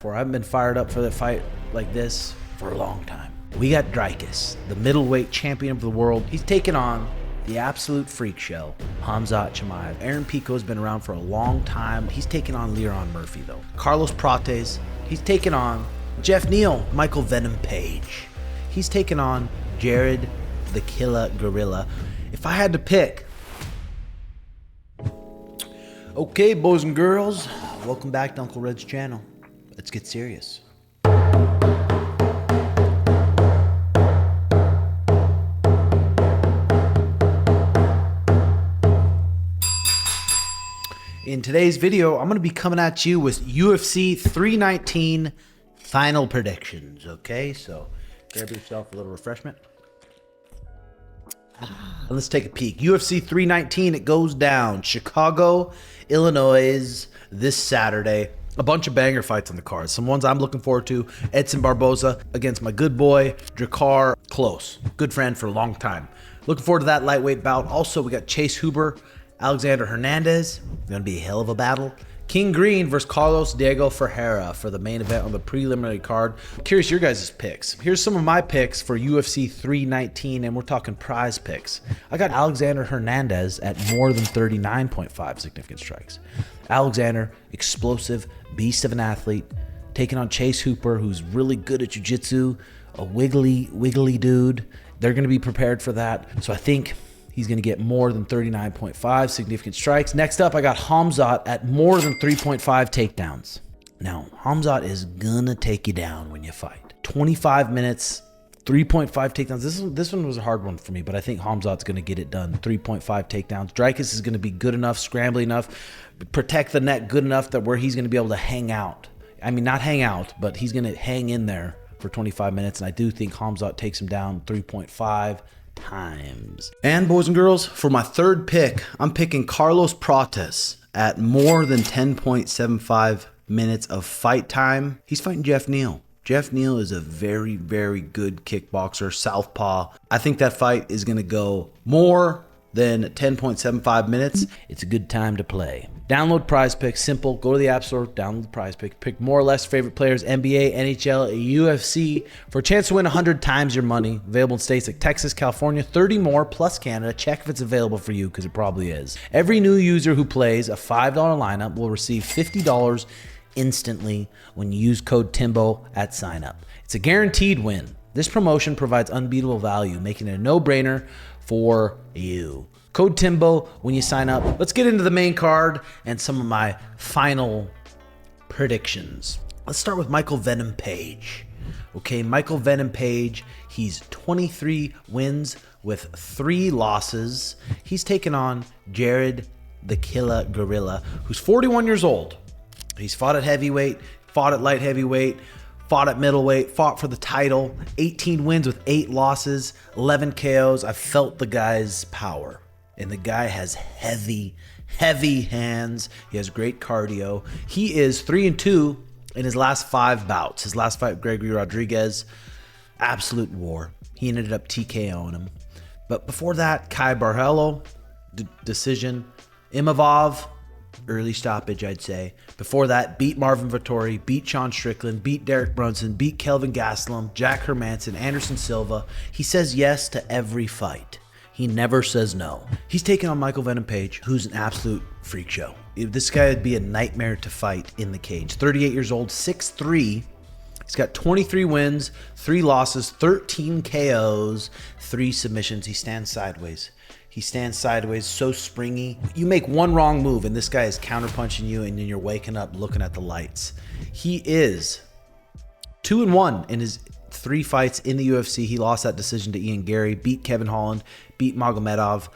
I haven't been fired up for the fight like this for a long time. We got Dricus, the middleweight champion of the world. He's taken on the absolute freak show, Khamzat Chimaev. Aaron Pico's been around for a long time. He's taken on Lerone Murphy, though. Carlos Prates, he's taken on Geoff Neal, Michael Venom Page. He's taken on Jared the Killer Gorilla. If I had to pick... Okay, boys and girls, welcome back to Uncle Red's channel. Let's get serious. In today's video, I'm going to be coming at you with UFC 319 final predictions, okay? So grab yourself a little refreshment. And let's take a peek. UFC 319, it goes down. Chicago, Illinois, this Saturday. A bunch of banger fights on the card. Some ones I'm looking forward to. Edson Barboza against my good boy, Dricus. Close. Good friend for a long time. Looking forward to that lightweight bout. Also, we got Chase Huber, Alexander Hernandez. Going to be a hell of a battle. King Green versus Carlos Diego Ferreira for the main event on the preliminary card. I'm curious your guys' picks. Here's some of my picks for UFC 319, and we're talking prize picks. I got Alexander Hernandez at more than 39.5 significant strikes. Alexander, explosive, beast of an athlete, taking on Chase Hooper, who's really good at jiu-jitsu, a wiggly dude. They're going to be prepared for that. So I think he's going to get more than 39.5 significant strikes. Next up, I got Khamzat at more than 3.5 takedowns. Now, Khamzat is going to take you down when you fight. 25 minutes, 3.5 takedowns. This one was a hard one for me, but I think Khamzat's going to get it done. 3.5 takedowns. Dricus is going to be good enough, scrambly enough, protect the neck good enough that where he's going to be able to hang out. I mean, not hang out, but he's going to hang in there for 25 minutes, and I do think Khamzat takes him down 3.5 times. And boys and girls, for my third pick, I'm picking Carlos Prates at more than 10.75 minutes of fight time. He's fighting Geoff Neal. Geoff Neal is a very, very good kickboxer, southpaw. I think that fight is going to go more than 10.75 minutes. It's a good time to play. Download PrizePicks, simple. Go to the App Store, download the PrizePicks. Pick more or less favorite players, NBA, NHL, UFC, for a chance to win 100 times your money. Available in states like Texas, California, 30 more, plus Canada. Check if it's available for you, because it probably is. Every new user who plays a $5 lineup will receive $50 instantly when you use code TIMBO at sign up. It's a guaranteed win. This promotion provides unbeatable value, making it a no-brainer for you. Code TIMBO when you sign up. Let's get into the main card and some of my final predictions. Let's start with Michael Venom Page. Okay, Michael Venom Page, he's 23 wins with 3 losses. He's taken on Jared the Killer Gorilla, who's 41 years old. He's fought at heavyweight, fought at light heavyweight, fought at middleweight, fought for the title, 18 wins with 8 losses, 11 KOs. I felt the guy's power. And the guy has heavy hands. He has great cardio. He is 3-2 in his last 5 bouts. His last fight, Gregory Rodriguez, absolute war. He ended up TKOing him. But before that, Kai Barhello, decision. Imavov, early stoppage, I'd say. Before that, beat Marvin Vettori, beat Sean Strickland, beat Derek Brunson, beat Kelvin Gastelum, Jack Hermanson, Anderson Silva. He says yes to every fight. He never says no. He's taking on Michael Venom Page, who's an absolute freak show. This guy would be a nightmare to fight in the cage. 38 years old, 6'3". He's got 23 wins, 3 losses, 13 KOs, 3 submissions. He stands sideways. He stands sideways, so springy. You make one wrong move and this guy is counterpunching you, and then you're waking up looking at the lights. He is 2-1 in his 3 fights in the UFC. He lost that decision to Ian Gary, beat Kevin Holland, beat Magomedov.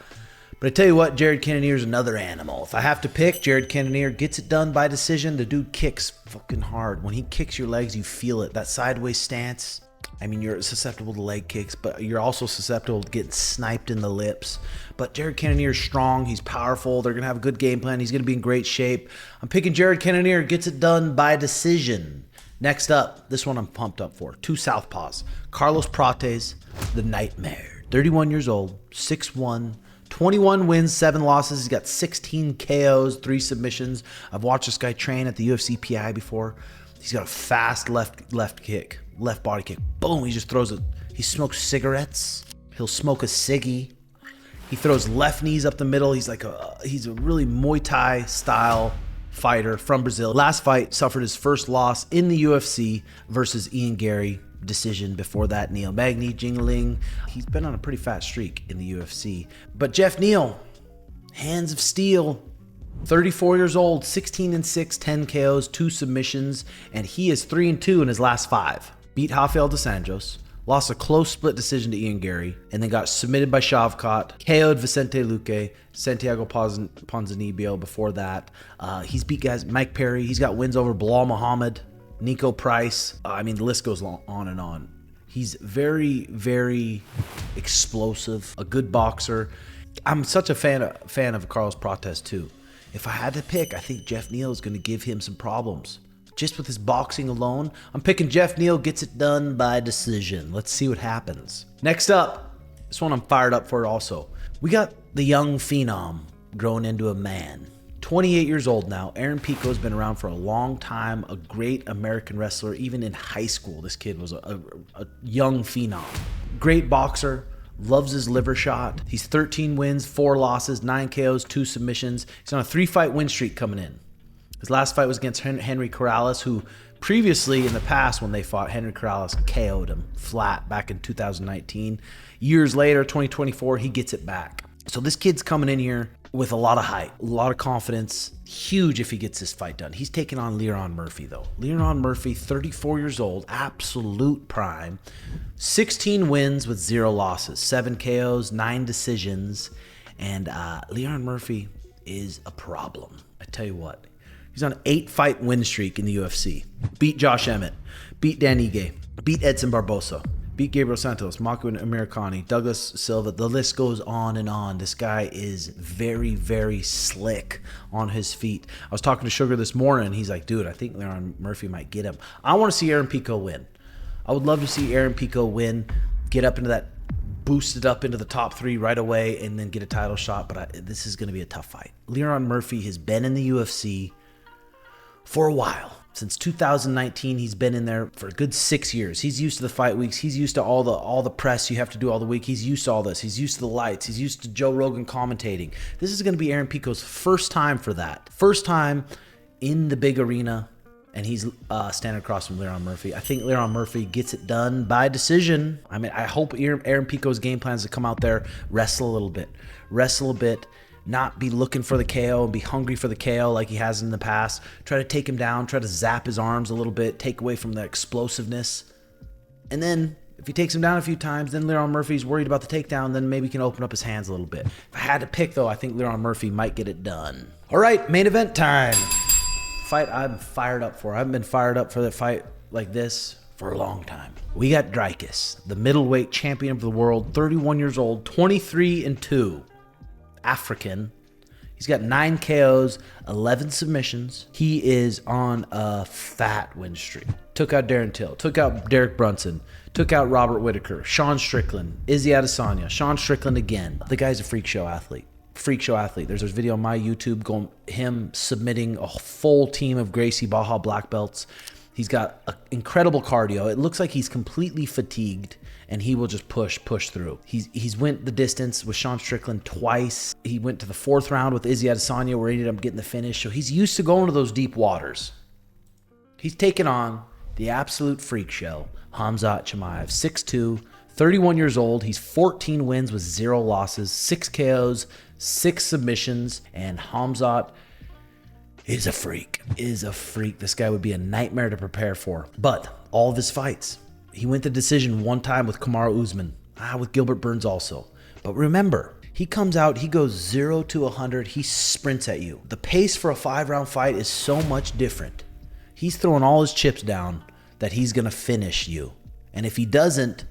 But I tell you what, Jared Cannonier is another animal. If I have to pick, Jared Cannonier gets it done by decision. The dude kicks fucking hard. When he kicks your legs, you feel it. That sideways stance. I mean, you're susceptible to leg kicks, but you're also susceptible to getting sniped in the lips. But Jared Cannonier is strong. He's powerful. They're going to have a good game plan. He's going to be in great shape. I'm picking Jared Cannonier. Gets it done by decision. Next up, this one I'm pumped up for. 2 southpaws. Carlos Prates, the Nightmare. 31 years old, 6'1", 21 wins, 7 losses. He's got 16 KOs, 3 submissions. I've watched this guy train at the UFC PI before. He's got a fast left kick, left body kick. Boom, he just throws it. He smokes cigarettes. He'll smoke a ciggy. He throws left knees up the middle. He's a really Muay Thai style fighter from Brazil. Last fight, suffered his first loss in the UFC versus Ian Gary. Decision. Before that, Neal Magny, Jingling. He's been on a pretty fast streak in the UFC. But Geoff Neal, hands of steel, 34 years old, 16-6, 10 KOs, 2 submissions, and he is 3-2 in his last 5. Beat Rafael dos Anjos, lost a close split decision to Ian Gary, and then got submitted by Shavkat, KO'd Vicente Luque, Santiago Ponzinibbio before that. He's beat guys, Mike Perry. He's got wins over Bilal Muhammad, Nico Price. I mean, the list goes on and on. He's very, very explosive, a good boxer. I'm such a fan of Carlos Prates too. If I had to pick, I think Geoff Neal is going to give him some problems. Just with his boxing alone, I'm picking Geoff Neal gets it done by decision. Let's see what happens. Next up, this one I'm fired up for also. We got the young phenom growing into a man. 28 years old now. Aaron Pico has been around for a long time, a great American wrestler. Even in high school, this kid was a young phenom. Great boxer, loves his liver shot. He's 13 wins, 4 losses, 9 KOs, 2 submissions. He's on a 3-fight win streak coming in. His last fight was against Henry Corrales, who previously in the past when they fought, Henry Corrales KO'd him flat back in 2019. Years later, 2024, he gets it back. So this kid's coming in here with a lot of hype, a lot of confidence. Huge if he gets this fight done. He's taking on Lerone Murphy, though. Lerone Murphy, 34 years old, absolute prime. 16 wins with 0 losses, 7 KOs, 9 decisions. And Lerone Murphy is a problem. I tell you what, he's on an 8-fight win streak in the UFC. Beat Josh Emmett, beat Dan Ige, beat Edson Barbosa, beat Gabriel Santos, Mako Americani, Douglas Silva. The list goes on and on. This guy is very, very slick on his feet. I was talking to Sugar this morning. He's like, dude, I think Lerone Murphy might get him. I want to see Aaron Pico win. I would love to see Aaron Pico win, get up into that, boosted up into the top 3 right away, and then get a title shot. But this is going to be a tough fight. Lerone Murphy has been in the UFC for a while. Since 2019, he's been in there for a good 6 years. He's used to the fight weeks. He's used to all the press you have to do all the week. He's used to all this. He's used to the lights. He's used to Joe Rogan commentating. This is going to be Aaron Pico's first time for that. First time in the big arena, and he's standing across from Lerone Murphy. I think Lerone Murphy gets it done by decision. I mean, I hope Aaron Pico's game plan is to come out there, wrestle a bit, not be looking for the KO and be hungry for the KO like he has in the past. Try to take him down, try to zap his arms a little bit, take away from the explosiveness. And then if he takes him down a few times, then Lerone Murphy's worried about the takedown, then maybe he can open up his hands a little bit. If I had to pick, though, I think Lerone Murphy might get it done. All right, main event time. Fight I'm fired up for. I haven't been fired up for the fight like this for a long time. We got Dricus, the middleweight champion of the world, 31 years old, 23-2. African. He's got 9 KOs, 11 submissions. He is on a fat win streak. Took out Darren Till, took out Derek Brunson, took out Robert Whitaker, Sean Strickland, Izzy Adesanya, Sean Strickland again. The guy's a freak show athlete. There's a video on my YouTube going him submitting a full team of Gracie Baja black belts. He's got incredible cardio. It looks like he's completely fatigued, and he will just push through. He's went the distance with Sean Strickland twice. He went to the 4th round with Izzy Adesanya where he ended up getting the finish. So he's used to going to those deep waters. He's taken on the absolute freak show, Khamzat Chimaev, 6'2", 31 years old. He's 14 wins with 0 losses, 6 KOs, 6 submissions, and Khamzat is a freak. This guy would be a nightmare to prepare for. But all of his fights, he went to decision 1 time with Kamaru Usman, with Gilbert Burns also. But remember, he comes out, he goes 0 to 100, he sprints at you. The pace for a 5-round fight is so much different. He's throwing all his chips down that he's going to finish you. And if he doesn't,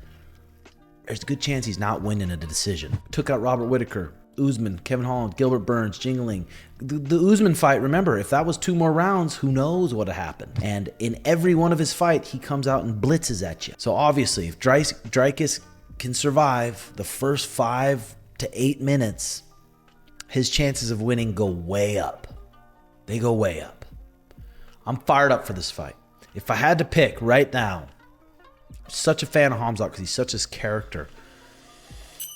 there's a good chance he's not winning a decision. Took out Robert Whitaker, Usman, Kevin Holland, Gilbert Burns, Jingling. The Usman fight, remember, if that was 2 more rounds, who knows what would have happened. And in every one of his fight, he comes out and blitzes at you. So obviously, if Dricus can survive the first 5 to 8 minutes, his chances of winning go way up. They go way up. I'm fired up for this fight. If I had to pick right now, such a fan of Khamzat because he's such his character.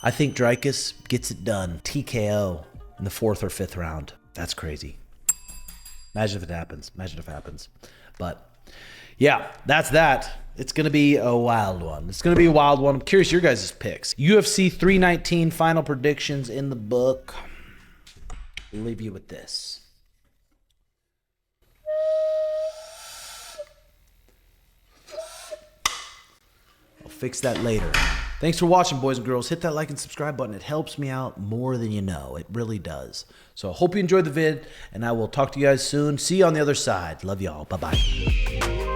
I think Dricus gets it done. TKO in the 4th or 5th round. That's crazy. Imagine if it happens. Imagine if it happens. But yeah, that's that. It's going to be a wild one. It's going to be a wild one. I'm curious your guys' picks. UFC 319 final predictions in the book. I'll leave you with this. I'll fix that later. Thanks for watching, boys and girls. Hit that like and subscribe button. It helps me out more than you know. It really does. So I hope you enjoyed the vid, and I will talk to you guys soon. See you on the other side. Love y'all. Bye-bye.